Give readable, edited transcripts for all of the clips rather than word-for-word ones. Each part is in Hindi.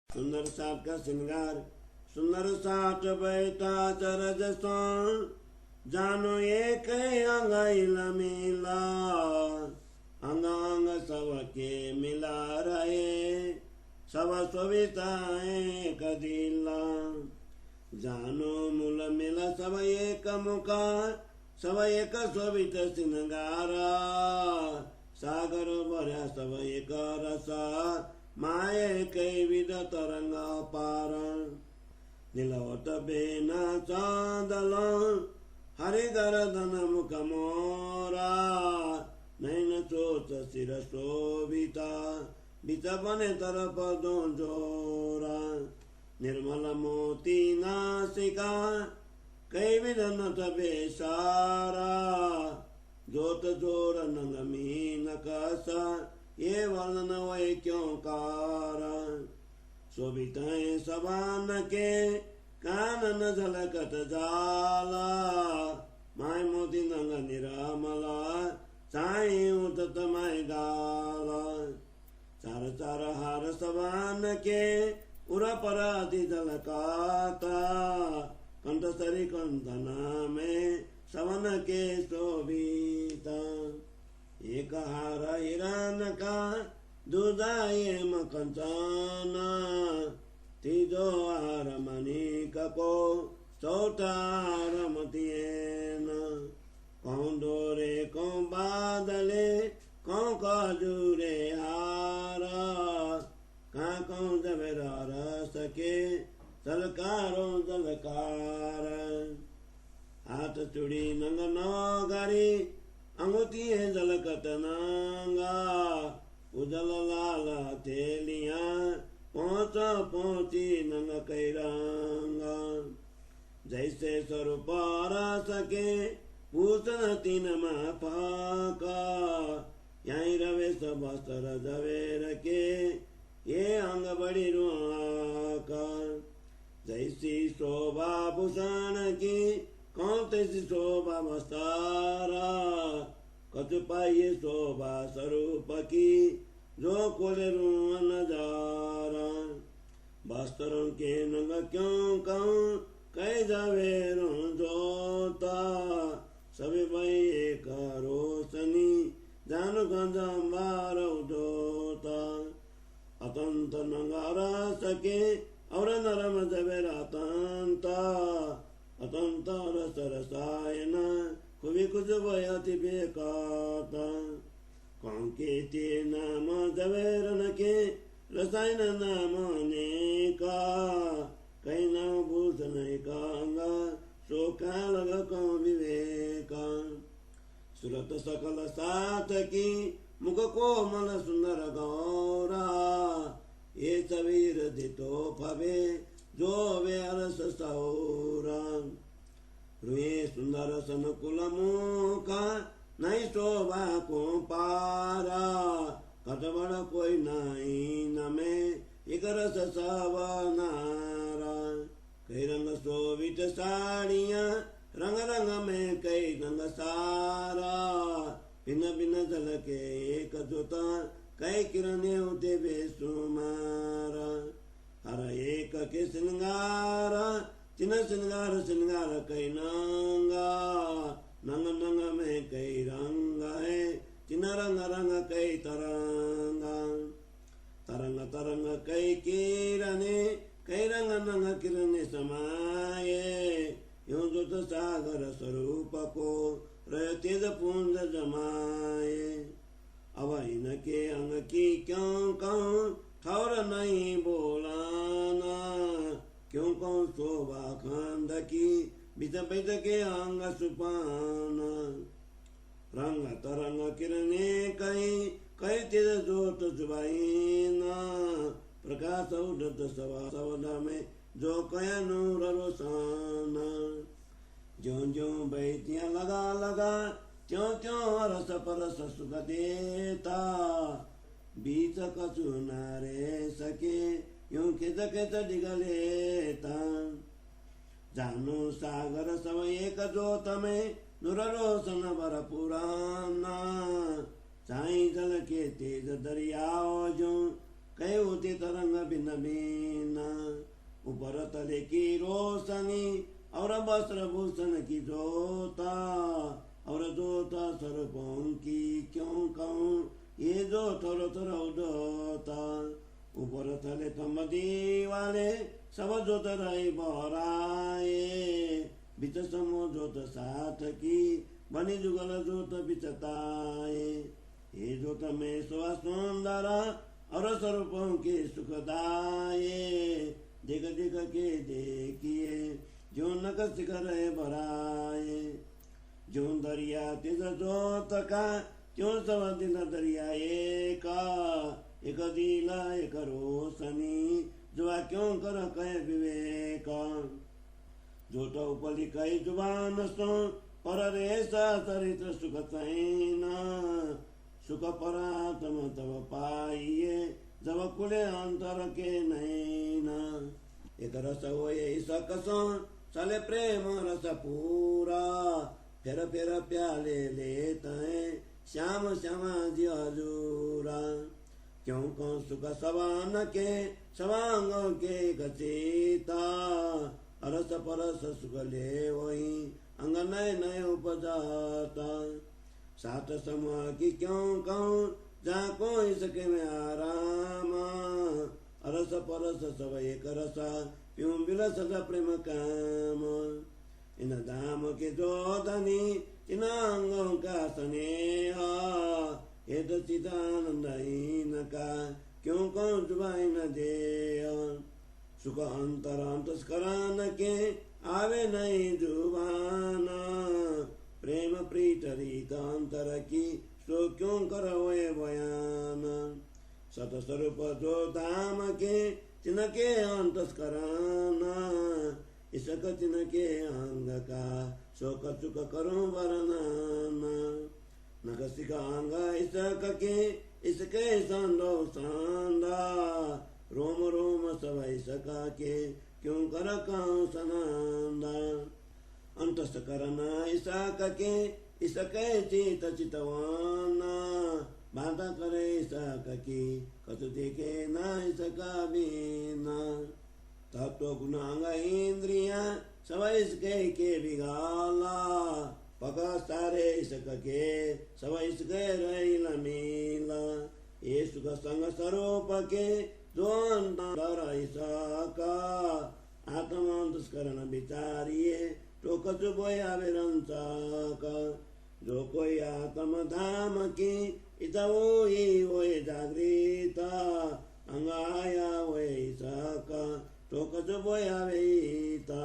सुंदर साट का श्रृंगार सुंदर साट बैठा चरज जानो एक अंग मिला अंग अंग सबके मिला रहे सब सुविधाएं कदिला जानो मूल मिला सब एक मुका सब एक शोभित श्रृंगारा सागर भर्या सब एक रसा माये कई विध तरंग पार नीलवत बेना चांदल हरिगरदन मुख मोरा नैन चोच सिर शोभिता बिच बने तरफ दो जोरा निर्मल मोती नासिका कई विध नट बेसारा जोत जोर नंग मीन कसा ये वर्णन वै क्यों कारा शोभिताएं सबान के कानन झलकत जाला माय मोती नंग निरामला चाई उतत माय गाला चार चार हार सबान के उर पराधि झलकाता कंठसरी कंठना में सवन के शोभिता एक हार हिरण का दूधाये मकंचना तीजो हार मणिक को चौथा हार मतियन कौन डोरे कौन बादले कौन खजूरे हारा कहाँ कौन जबेरा सके सलकारो जलकार हाथ चूड़ी नंग नौगरी अंगूठी है झलकत नांगा उजल लाल थेलिया पहुंची नंग कैरांगा जैसे स्वरूप सके पूछन तीन फाका यहीं रवे सब अस्तर जवेर के ये अंग बड़ी रुआका जैसी शोभा भूषण की कौन तैसी शोभा मस्तारा कछु पाइये शोभा स्वरूप की जो कोले रुआ नजारा बस्तरों के नंग क्यों कहूँ कई जावे जोता सभी भाई एक रोशनी जानु गंजम्बार जोता अतंत नंगारा सके और नरम जवेरा तंता अतंत रस रसायन खुबी कुछ भयति बेकाता कौन के ते नाम जवेरन के रसायन नाम अनेका कई नाम भूषण एकांगा सो काल कौन विवेका सुरत सकल साथ की मुख कोमल सुंदर गौरा ये सबीर दितो फबे जो वे अरस सौरा रुए सुंदर सन कुल मुखा नहीं शोभा को पारा कटबड़ कोई नहीं नमे एक रस सवनारा कई रंग शोभित साड़ियां रंग रंग में कई रंग सारा भिन्न भिन्न झलके एक जोता कई किरणे उते बेसुमारा हर एक के श्रृंगार तिन श्रृंगार श्रृंगार कई नंगा नंग नंग में कई रंग है तिन रंग रंग कई तरंगा तरंग तरंग कई किरणे कई रंग नंग किरणे समाये यूं जुत सागर स्वरूप को रह तेज पुंज जमाए अब इनके अंग की क्यों कहूँ ठौर नहीं बोलाना क्यों कहूँ शोभा खंड की बित बित के अंग सुपाना रंग तरंग किरणे कई कई तेज जोत जुबाईना प्रकाश उदत सवा सवदा में जो कया नूर रोसाना ज्यों ज्यों बैतियां लगा लगा त्यों त्यों रस परस सुख देता बीच कछु न रे सके यूं खिच खिच डिगलेता जानो सागर सब एक जोत में नुर रोशन बर पुराना चाई जल के तेज दरियाओ जो कई होती तरंग भिन्न भिन्न, ऊपर तले की रोशनी और वस्त्र भूषण की जोता, और जोता स्वरूपों की क्यों कहूँ, ये जो थोड़ा थोड़ा उड़ता। ऊपर तले तमदी वाले सब जोत रही बहराए, बीच समूह जोत साथ की बनी जुगल जोत बिचताए। ये जोत में स्व सुंदर और स्वरूपों के सुखदाये, दिग दिग के देखिए जो नक शिखर भराए। जो दरिया तिज जोत का क्यों सब दिन दरिया एक दिला एक रोशनी, जुआ क्यों कर कह विवेक। जो तो उपली कई जुबान सो पर रेसा चरित्र सुख चैन, सुख परात्म तब पाइए जब खुले अंतर के नैन। एक रस हो सक सो चले प्रेम रस पूरा, फिर प्याले लेते हैं श्याम श्यामा जी हजूरा। क्यों कौन सुख सवान के सवांगों के गचेता, अरस परस सुख ले वही अंग नए नए उपजाता। सात समूह की क्यों कहूँ जहाँ कोई सके में आराम, अरस परस सब एक रसा प्यूं बिलस प्रेम काम। इन धाम के जो धनी इन अंगों का स्नेहा, ये तो चिदानंद का क्यों कौन जुबाई न दे। सुख अंतर अंतस्करण के आवे नहीं जुबाना, प्रेम प्रीत रीत अंतर की सो क्यों करोए बयान। सत स्वरूप जो धाम के तिनके अंतस्करण, इसक तिनके अंग का सो कचुक करो वर्णन। नगसिक अंग इसक के इसके संदो संदा, रोम रोम सब इसका के क्यों कर कहूँ सनंदा। अंतस करना इसक के इसके चित चितवाना, बाधा करे इसक की कतु देखे ना इसका बीना। तत्व गुणांग इंद्रिया सब इसके के बिगाला, पका सारे इसके सब इसके रैल मीला। ये सुख संग स्वरूप के जो अंतर इसका, आत्मांतस्करण विचारिए तो कछु बोया विरंसा का। जो कोई आत्म धाम की इता वो ही जागृता, अंगाया वो इसका तो कछु बोया वेता।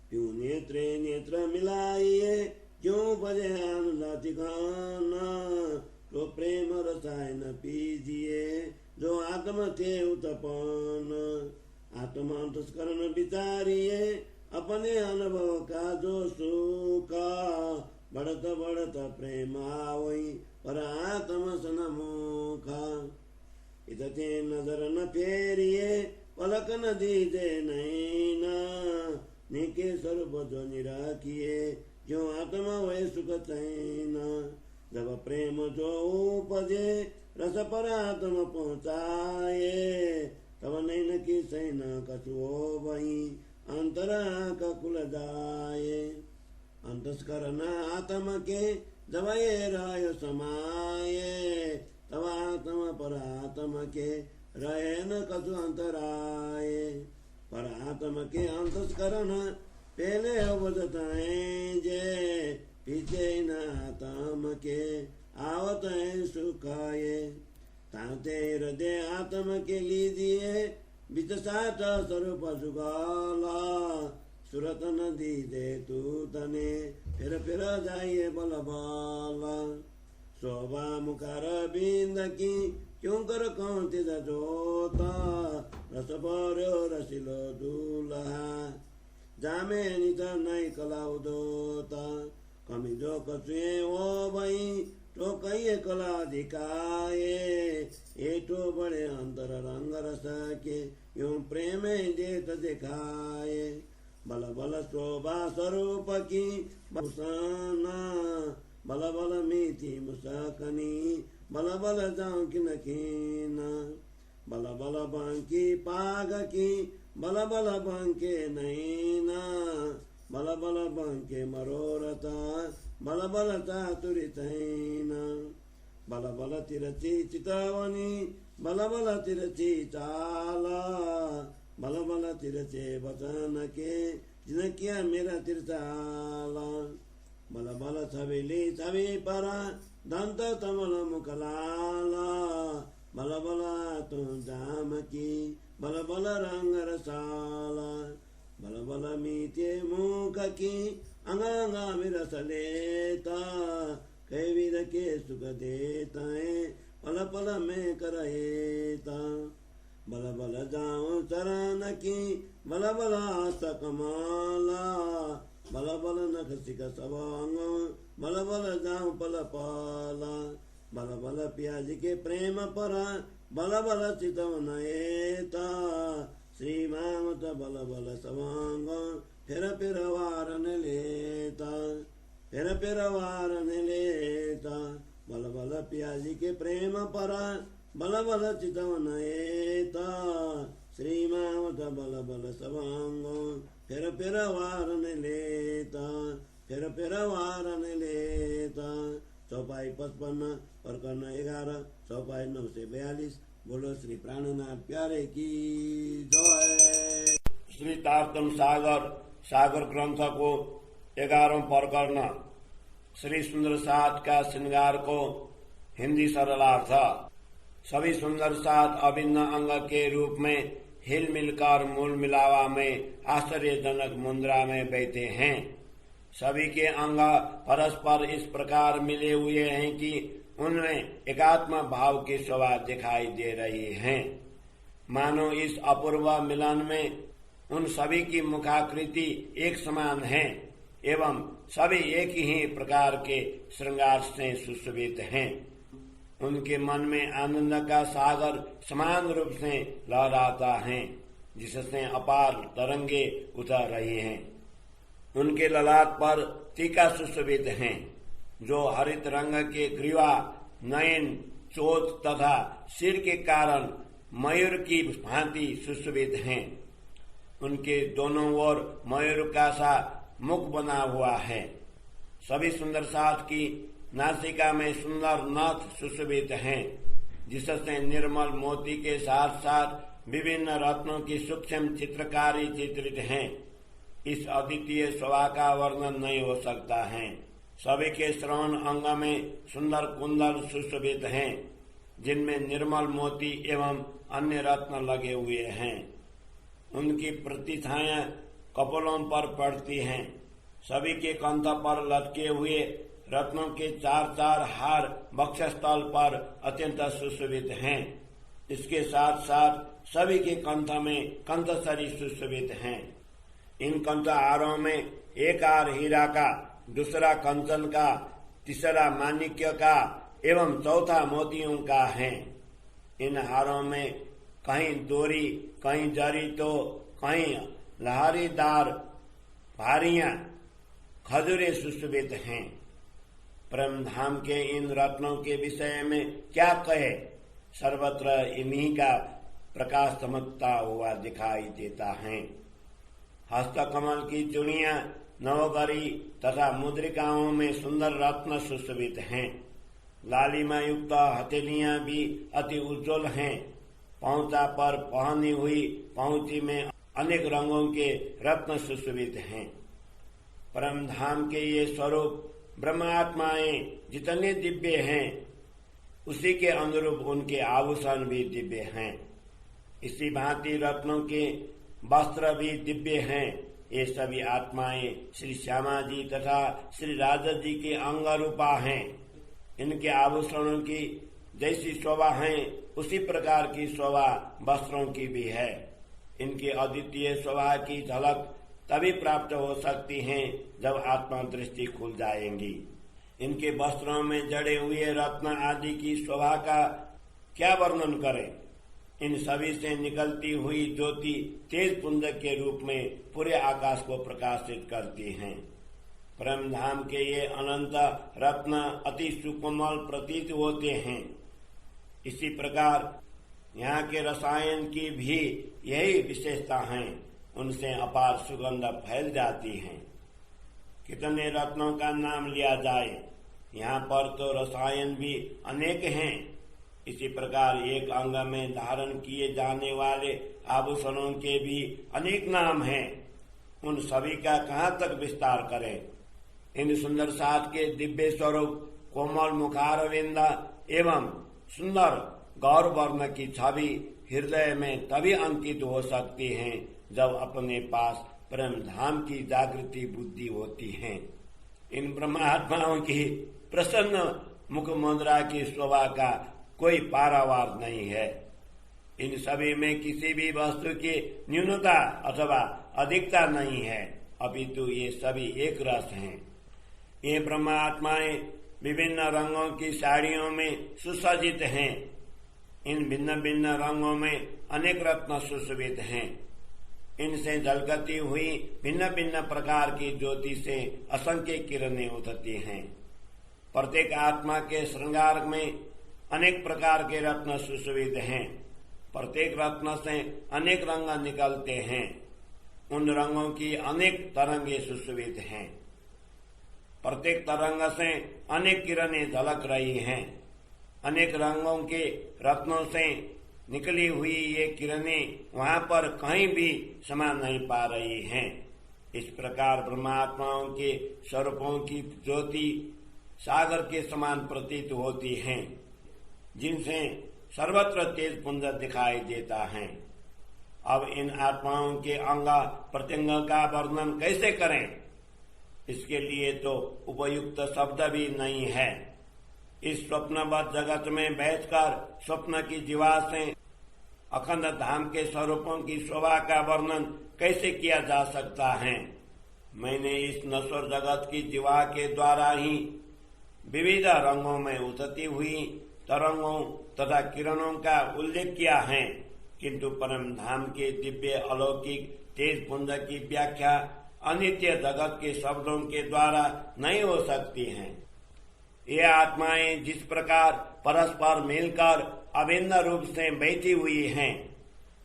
क्यों नेत्रे नेत्र मिलाइए क्यों बजे आनंद ठिकाना, तो प्रेम रसायन पीजिए जो आत्म थे उत्पन्न। आत्मांतस्करण विचारिए अपने अनुभव का जो सुखा, बढ़त बढ़त प्रेम आवई पर आत्म सनमुखा। इतते नजर न फेरिए पलक न दीजे नैना, निके स्वरूप जो निराकिए जो आत्मा वह सुख चैना। जब प्रेम जो उपजे रस पर आत्म पहुँचाए, तब नैन की सैन कछुओ वही अंतरा का कुल जाए। अंतस्करण आत्म के जब ये राय समाये, तब आत्म पर आत्म के रहे न कछु अंतराय। पर आत्म के अंतस्करण पहले बदताएं जे, पीछे न आत्म के आवत है सुखाए। ताते हृदय आत्म के लीजिए बीच साठ स्वरूप सुगाला, सुरत नदी दे तू तने फिर जाइए बल बाला। शोभा मुखार बिंद की क्यों कर कौन तिज जोता, रस पर्यो रसिलो दूल्हा जामे नित नहीं कला उदोता। कमी जो कछुए वो भई तो कई कला दिखाए, ये तो बड़े अंतर रंग रस के यूं प्रेम देत दिखाए। बल बल शोभा स्वरूप की भूषणा, बल बल मीठी मुसाकनी बल बल जाऊं कि नखीना। बल बल बांकी पाग की बल बल बांके नैना बल बल बांके मरोरता बल बल चातुरितैना बल बल तिरची चितवनी बल बल तिरची चाला बल बल तिरचे वचन के जिन किया मेरा तिरचाला बल बल छवेली छवि परा दंत तमल मुकलाला बल बल तु जाम की बल बल रंग रसाला बल बल मीते मुख की अंगा विरस लेता कैविद के सुख देता है पल पल में करता बल बल जाऊं चरण की बल बल सकमाला बल बल नख सिक सवांग बल बल जाऊं पल पाला बल बल प्याज के प्रेम परा बल बल चितवन एता श्री मामत बल बल सवांग फिर वारन लेता फिर वारन लेता बल बल प्याजी के प्रेम परा बल बल चितवन एता श्री मामत बल बल सवांग फिर वारन लेता फिर वारन लेता। चौपाई 55 प्रकरण 11 चौपाई 9 से 42। बोलो श्री प्राणनाथ प्यारे की जय। श्री तारतम सागर सागर ग्रंथ को 11वां प्रकरण श्री सुंदर सात का श्रृंगार को हिंदी सरलार्थ। सभी सुंदर सात अभिन्न अंग के रूप में हिल मिलकर मूल मिलावा में आश्चर्यजनक मुद्रा में बैठे हैं। सभी के अंग परस्पर इस प्रकार मिले हुए हैं कि उनमें एकात्म भाव की शोभा दिखाई दे रही है। मानो इस अपूर्व मिलन में उन सभी की मुखाकृति एक समान है एवं सभी एक ही प्रकार के श्रृंगार से सुशोभित हैं। उनके मन में आनंद का सागर समान रूप से लहराता है, जिससे अपार तरंगे उतर रही हैं। उनके ललाट पर टीका सुशोभित हैं, जो हरित रंग के ग्रीवा, नयन, चोट तथा सिर के कारण मयूर की भांति सुशोभित हैं। उनके दोनों ओर मयूर का सा मुख बना हुआ है। सभी सुंदर साथ की नासिका में सुंदर नथ सुशोभित हैं, जिससे निर्मल मोती के साथ साथ विभिन्न रत्नों की सूक्ष्म चित्रकारी चित्रित हैं। इस अद्वितीय शोभा का वर्णन नहीं हो सकता है। सभी के श्रवण अंग में सुंदर कुंडल सुशोभित हैं, जिनमें निर्मल मोती एवं अन्य रत्न लगे हुए हैं। उनकी प्रतिछाया कपोलों पर पड़ती हैं। सभी के कंठ पर लटके हुए रत्नों के 4 हार वक्षस्थल पर अत्यंत सुशोभित हैं। इसके साथ साथ सभी के कंठ में कंठसरी सुशोभित हैं। इन कंठ हारों में एक हार हीरा का, दूसरा कंचन का, तीसरा माणिक्य का एवं चौथा मोतियों का है। इन हारों में कहीं डोरी, कहीं जरी तो कहीं लहरीदार भारियां खजूरें सुशोभित हैं। परम धाम के इन रत्नों के विषय में क्या कहे, सर्वत्र इन्हीं का प्रकाश चमकता हुआ दिखाई देता है। हस्तकमल की चूड़ियां, नवगरी तथा मुद्रिकाओं में सुंदर रत्न सुशोभित हैं। लालिमा युक्त हथेलियां भी अति उज्जवल हैं। पहुंचा पर पहनी हुई पहुंची में अनेक रंगों के रत्न सुशोभित हैं। परम धाम के ये स्वरूप ब्रह्मात्माएं जितने दिव्य हैं, उसी के अनुरूप उनके आभूषण भी दिव्य हैं। इसी भांति रत्नों के वस्त्र भी दिव्य हैं। ये सभी आत्माएं श्री श्यामा जी तथा श्री राजा जी के अंग रूपा हैं। इनके आभूषणों की जैसी शोभा है, उसी प्रकार की शोभा वस्त्रों की भी है। इनकी अद्वितीय शोभा की झलक तभी प्राप्त हो सकती है जब आत्मा दृष्टि खुल जाएंगी। इनके वस्त्रों में जड़े हुए रत्न आदि की शोभा का क्या वर्णन करें। इन सभी से निकलती हुई ज्योति तेज पुंज के रूप में पूरे आकाश को प्रकाशित करती हैं। परम धाम के ये अनंत रत्न अति सुकोमल प्रतीत होते हैं। इसी प्रकार यहाँ के रसायन की भी यही विशेषता है, उनसे अपार सुगंध फैल जाती है। कितने रत्नों का नाम लिया जाए, यहाँ पर तो रसायन भी अनेक हैं। इसी प्रकार एक अंग में धारण किए जाने वाले आभूषणों के भी अनेक नाम हैं, उन सभी का कहाँ तक विस्तार करें। इन सुंदर साथ के दिव्य स्वरूप, कोमल मुखारविंद एवं सुंदर गौर वर्ण की छवि हृदय में तभी अंकित हो सकती है जब अपने पास परम धाम की जागृति बुद्धि होती है। इन ब्रह्मात्माओं की प्रसन्न मुख मुद्रा की शोभा का कोई पारावार नहीं है। इन सभी में किसी भी वस्तु की न्यूनता अथवा अधिकता नहीं है, अपितु ये सभी एक रस हैं। ये ब्रह्मात्माएं विभिन्न रंगों की साड़ियों में सुसज्जित हैं। इन भिन्न भिन्न रंगों में अनेक रत्न सुशोभित हैं। इनसे झलकती हुई भिन्न भिन्न प्रकार की ज्योति से असंख्य किरणें उठती हैं। प्रत्येक आत्मा के श्रृंगार में अनेक प्रकार के रत्न सुशोभित हैं। प्रत्येक रत्न से अनेक रंग निकलते हैं। उन रंगों की अनेक तरंगे सुशोभित हैं। प्रत्येक तरंग से अनेक किरणें झलक रही हैं। अनेक रंगों के रत्नों से निकली हुई ये किरणें वहां पर कहीं भी समा नहीं पा रही हैं। इस प्रकार ब्रह्मात्माओं के स्वरूपों की ज्योति सागर के समान प्रतीत होती हैं, जिनसे सर्वत्र तेज पुंज दिखाई देता है। अब इन आत्माओं के अंग प्रत्यंग का वर्णन कैसे करें? इसके लिए तो उपयुक्त शब्द भी नहीं है। इस स्वप्नवत जगत में बैठकर स्वप्न की जीवा से अखंड धाम के स्वरूपों की शोभा का वर्णन कैसे किया जा सकता है? मैंने इस नश्वर जगत की जीवा के द्वारा ही विविध रंगों में उठती हुई तरंगों तथा किरणों का उल्लेख किया है, किंतु परम धाम के दिव्य अलौकिक तेज पुंज की व्याख्या अनित्य जगत के शब्दों के द्वारा नहीं हो सकती है। ये आत्माएं जिस प्रकार परस्पर मिलकर अभिन्न रूप से बैठी हुई हैं,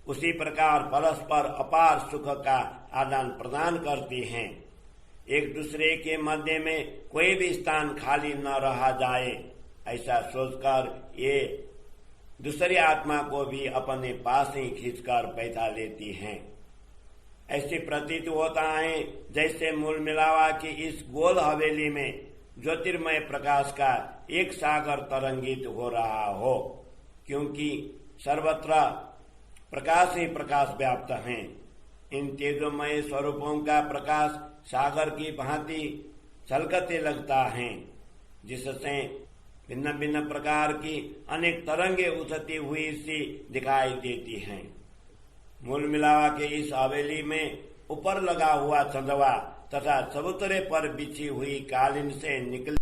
उसी प्रकार परस्पर अपार सुख का आदान प्रदान करती हैं। एक दूसरे के मध्य में कोई भी स्थान खाली न रहा जाए, ऐसा सोचकर ये दूसरी आत्मा को भी अपने पास ही खींचकर बैठा लेती हैं। ऐसी प्रतीत होता है जैसे मूल मिलावा की इस गोल हवेली में ज्योतिर्मय प्रकाश का एक सागर तरंगित हो रहा हो, क्योंकि सर्वत्र प्रकाश ही प्रकाश व्याप्त है। इन तेजोमय स्वरूपों का प्रकाश सागर की भांति छलकते लगता है, जिससे भिन्न भिन्न प्रकार की अनेक तरंगे उठती हुई सी दिखाई देती हैं। मूल मिलावा के इस हवेली में ऊपर लगा हुआ चंदवा तथा चबूतरे पर बिछी हुई कालीन से निकल